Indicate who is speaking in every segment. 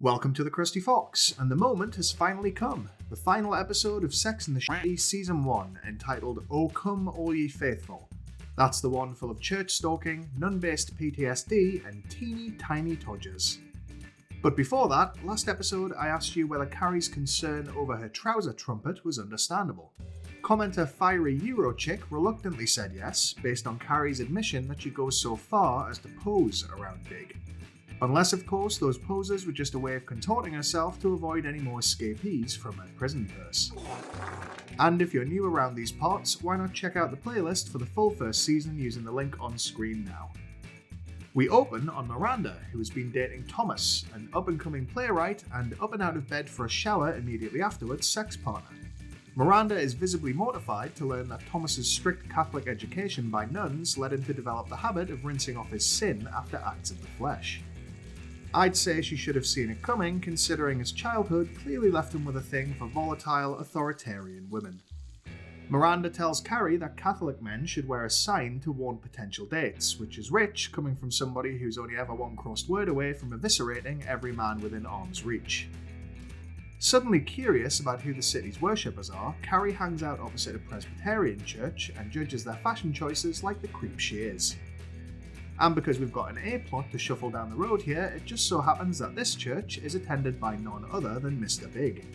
Speaker 1: Welcome to the Krusty Fox, and the moment has finally come. The final episode of Sex and the City Season 1, entitled O Come All Ye Faithful. That's the one full of church stalking, nun-based PTSD, and teeny tiny todgers. But before that, last episode I asked you whether Carrie's concern over her trouser trumpet was understandable. Commenter Fiery Euro Chick reluctantly said yes, based on Carrie's admission that she goes so far as to pose around Big. Unless, of course, those poses were just a way of contorting herself to avoid any more escapees from her prison purse. And if you're new around these parts, why not check out the playlist for the full first season using the link on screen now. We open on Miranda, who has been dating Thomas, an up-and-coming playwright and up and out of bed for a shower immediately afterwards sex partner. Miranda is visibly mortified to learn that Thomas's strict Catholic education by nuns led him to develop the habit of rinsing off his sin after acts of the flesh. I'd say she should have seen it coming, considering his childhood clearly left him with a thing for volatile, authoritarian women. Miranda tells Carrie that Catholic men should wear a sign to warn potential dates, which is rich coming from somebody who's only ever one crossed word away from eviscerating every man within arm's reach. Suddenly curious about who the city's worshippers are, Carrie hangs out opposite a Presbyterian church and judges their fashion choices like the creep she is. And because we've got an A-plot to shuffle down the road here, it just so happens that this church is attended by none other than Mr. Big.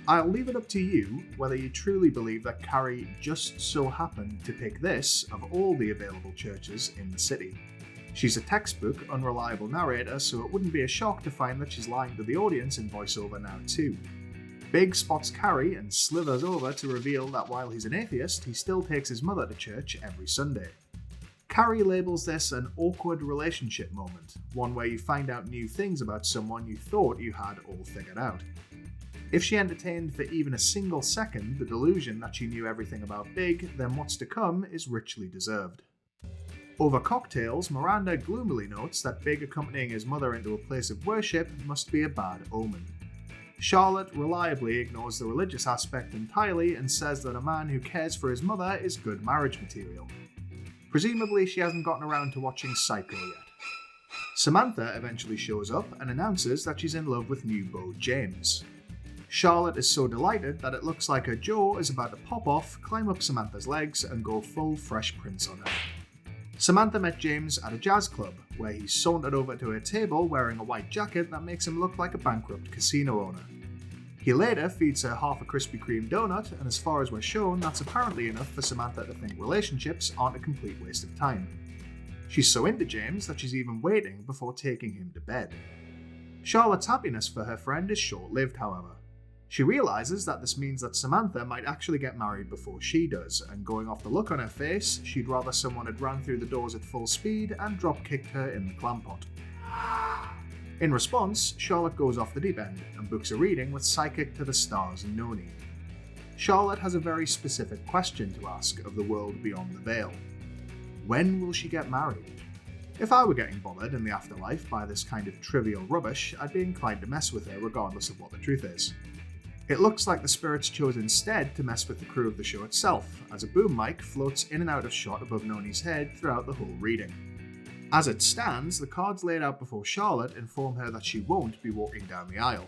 Speaker 1: I'll leave it up to you whether you truly believe that Carrie just so happened to pick this of all the available churches in the city. She's a textbook, unreliable narrator, so it wouldn't be a shock to find that she's lying to the audience in voiceover now too. Big spots Carrie and slithers over to reveal that while he's an atheist, he still takes his mother to church every Sunday. Carrie labels this an awkward relationship moment, one where you find out new things about someone you thought you had all figured out. If she entertained for even a single second the delusion that she knew everything about Big, then what's to come is richly deserved. Over cocktails, Miranda gloomily notes that Big accompanying his mother into a place of worship must be a bad omen. Charlotte reliably ignores the religious aspect entirely and says that a man who cares for his mother is good marriage material. Presumably, she hasn't gotten around to watching Psycho yet. Samantha eventually shows up and announces that she's in love with new beau James. Charlotte is so delighted that it looks like her jaw is about to pop off, climb up Samantha's legs, and go full Fresh Prince on her. Samantha met James at a jazz club, where he sauntered over to her table wearing a white jacket that makes him look like a bankrupt casino owner. He later feeds her half a Krispy Kreme donut, and as far as we're shown, that's apparently enough for Samantha to think relationships aren't a complete waste of time. She's so into James that she's even waiting before taking him to bed. Charlotte's happiness for her friend is short-lived, however. She realises that this means that Samantha might actually get married before she does, and going off the look on her face, she'd rather someone had run through the doors at full speed and drop-kicked her in the clam pot. In response, Charlotte goes off the deep end and books a reading with Psychic to the Stars and Noni. Charlotte has a very specific question to ask of the world beyond the veil. When will she get married? If I were getting bothered in the afterlife by this kind of trivial rubbish, I'd be inclined to mess with her regardless of what the truth is. It looks like the spirits chose instead to mess with the crew of the show itself, as a boom mic floats in and out of shot above Noni's head throughout the whole reading. As it stands, the cards laid out before Charlotte inform her that she won't be walking down the aisle.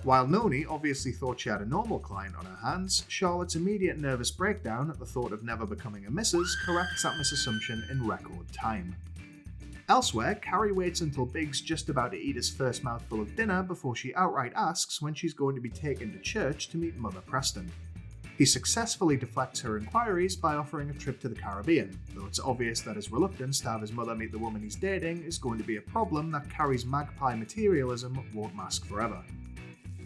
Speaker 1: While Noni obviously thought she had a normal client on her hands, Charlotte's immediate nervous breakdown at the thought of never becoming a Mrs. corrects that misassumption in record time. Elsewhere, Carrie waits until Big's just about to eat his first mouthful of dinner before she outright asks when she's going to be taken to church to meet Mother Preston. He successfully deflects her inquiries by offering a trip to the Caribbean, though it's obvious that his reluctance to have his mother meet the woman he's dating is going to be a problem that Carrie's magpie materialism won't mask forever.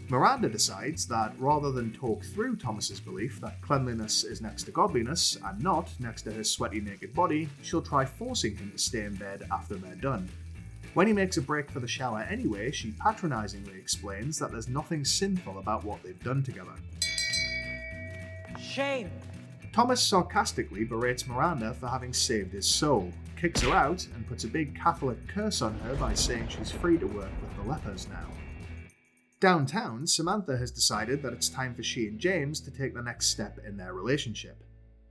Speaker 1: Miranda decides that rather than talk through Thomas's belief that cleanliness is next to godliness and not next to his sweaty naked body, she'll try forcing him to stay in bed after they're done. When he makes a break for the shower anyway, she patronisingly explains that there's nothing sinful about what they've done together.
Speaker 2: Shame!
Speaker 1: Thomas sarcastically berates Miranda for having saved his soul, kicks her out, and puts a big Catholic curse on her by saying she's free to work with the lepers now. Downtown, Samantha has decided that it's time for she and James to take the next step in their relationship.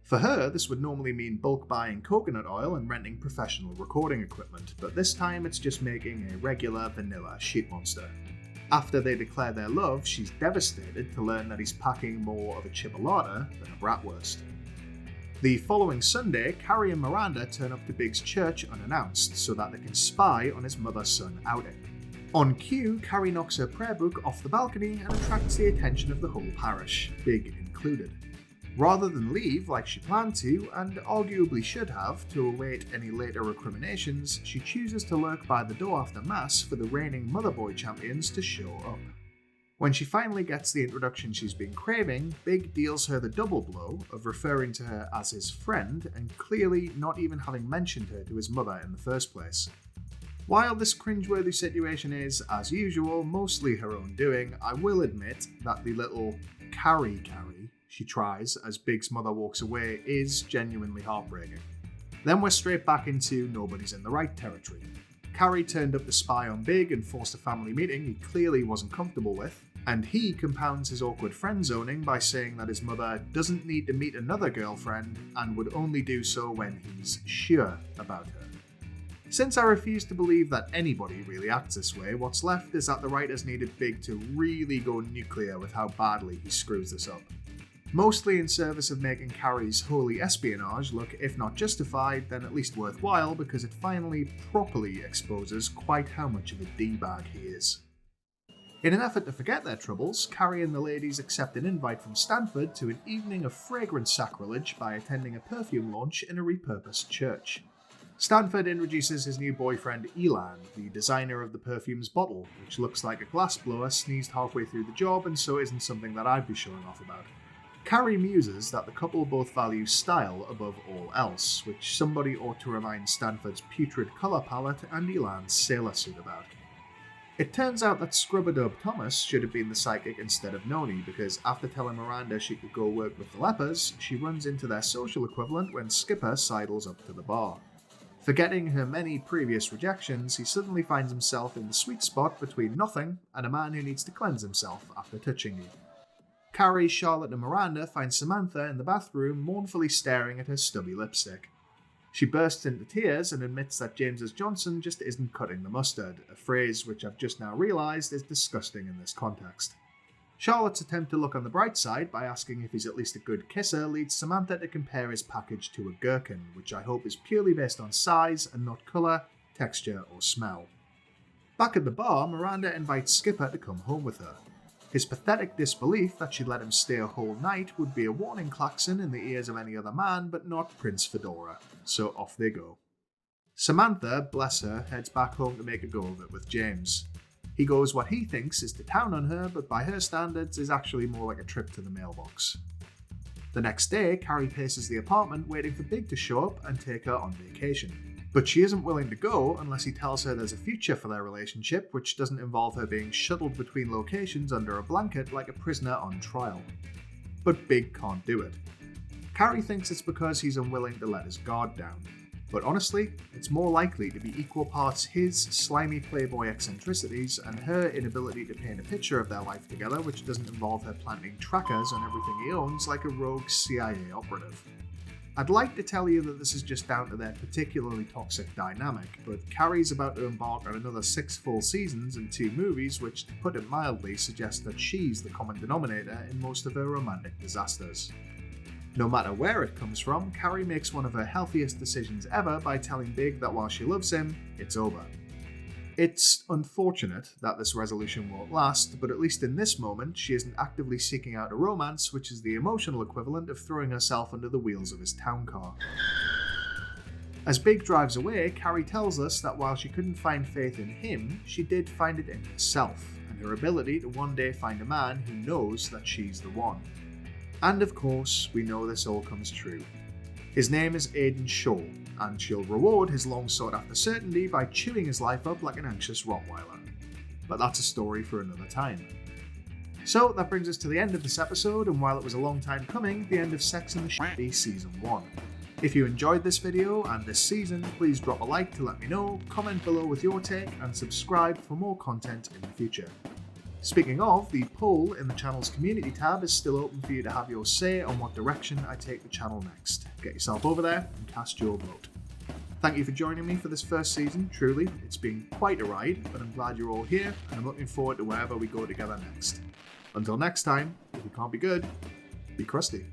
Speaker 1: For her, this would normally mean bulk buying coconut oil and renting professional recording equipment, but this time it's just making a regular vanilla sheet monster. After they declare their love, she's devastated to learn that he's packing more of a chipolata than a bratwurst. The following Sunday, Carrie and Miranda turn up to Big's church unannounced so that they can spy on his mother-son outing. On cue, Carrie knocks her prayer book off the balcony and attracts the attention of the whole parish, Big included. Rather than leave like she planned to, and arguably should have, to await any later recriminations, she chooses to lurk by the door after Mass for the reigning Motherboy champions to show up. When she finally gets the introduction she's been craving, Big deals her the double blow of referring to her as his friend and clearly not even having mentioned her to his mother in the first place. While this cringeworthy situation is, as usual, mostly her own doing, I will admit that the little carry she tries as Big's mother walks away is genuinely heartbreaking. Then we're straight back into nobody's in the right territory. Carrie turned up to spy on Big and forced a family meeting he clearly wasn't comfortable with, and he compounds his awkward friend zoning by saying that his mother doesn't need to meet another girlfriend and would only do so when he's sure about her. Since I refuse to believe that anybody really acts this way, what's left is that the writers needed Big to really go nuclear with how badly he screws this up. Mostly in service of making Carrie's holy espionage look, if not justified, then at least worthwhile because it finally properly exposes quite how much of a D-bag he is. In an effort to forget their troubles, Carrie and the ladies accept an invite from Stanford to an evening of fragrant sacrilege by attending a perfume launch in a repurposed church. Stanford introduces his new boyfriend Elan, the designer of the perfume's bottle, which looks like a glassblower sneezed halfway through the job and so isn't something that I'd be showing off about. Carrie muses that the couple both value style above all else, which somebody ought to remind Stanford's putrid colour palette and Elan's sailor suit about. It turns out that Scrub-a-Dub Thomas should have been the psychic instead of Noni, because after telling Miranda she could go work with the lepers, she runs into their social equivalent when Skipper sidles up to the bar. Forgetting her many previous rejections, he suddenly finds himself in the sweet spot between nothing and a man who needs to cleanse himself after touching you. Carrie, Charlotte and Miranda find Samantha in the bathroom mournfully staring at her stubby lipstick. She bursts into tears and admits that James's Johnson just isn't cutting the mustard, a phrase which I've just now realised is disgusting in this context. Charlotte's attempt to look on the bright side by asking if he's at least a good kisser leads Samantha to compare his package to a gherkin, which I hope is purely based on size and not colour, texture or smell. Back at the bar, Miranda invites Skipper to come home with her. His pathetic disbelief that she'd let him stay a whole night would be a warning klaxon in the ears of any other man, but not Prince Fedora, so off they go. Samantha, bless her, heads back home to make a go of it with James. He goes what he thinks is to town on her, but by her standards is actually more like a trip to the mailbox. The next day, Carrie paces the apartment waiting for Big to show up and take her on vacation. But she isn't willing to go unless he tells her there's a future for their relationship, which doesn't involve her being shuttled between locations under a blanket like a prisoner on trial. But Big can't do it. Carrie thinks it's because he's unwilling to let his guard down. But honestly, it's more likely to be equal parts his slimy playboy eccentricities and her inability to paint a picture of their life together, which doesn't involve her planting trackers on everything he owns like a rogue CIA operative. I'd like to tell you that this is just down to their particularly toxic dynamic, but Carrie's about to embark on another 6 full seasons and 2 movies, which, to put it mildly, suggests that she's the common denominator in most of her romantic disasters. No matter where it comes from, Carrie makes one of her healthiest decisions ever by telling Big that while she loves him, it's over. It's unfortunate that this resolution won't last, but at least in this moment, she isn't actively seeking out a romance, which is the emotional equivalent of throwing herself under the wheels of his town car. As Big drives away, Carrie tells us that while she couldn't find faith in him, she did find it in herself, and her ability to one day find a man who knows that she's the one. And of course, we know this all comes true. His name is Aidan Shaw, and she'll reward his long sought after certainty by chewing his life up like an anxious Rottweiler. But that's a story for another time. So that brings us to the end of this episode, and while it was a long time coming, the end of Sex and the City Season 1. If you enjoyed this video and this season, please drop a like to let me know, comment below with your take, and subscribe for more content in the future. Speaking of, the poll in the channel's community tab is still open for you to have your say on what direction I take the channel next. Get yourself over there and cast your vote. Thank you for joining me for this first season. Truly, it's been quite a ride, but I'm glad you're all here, and I'm looking forward to wherever we go together next. Until next time, if you can't be good, be crusty.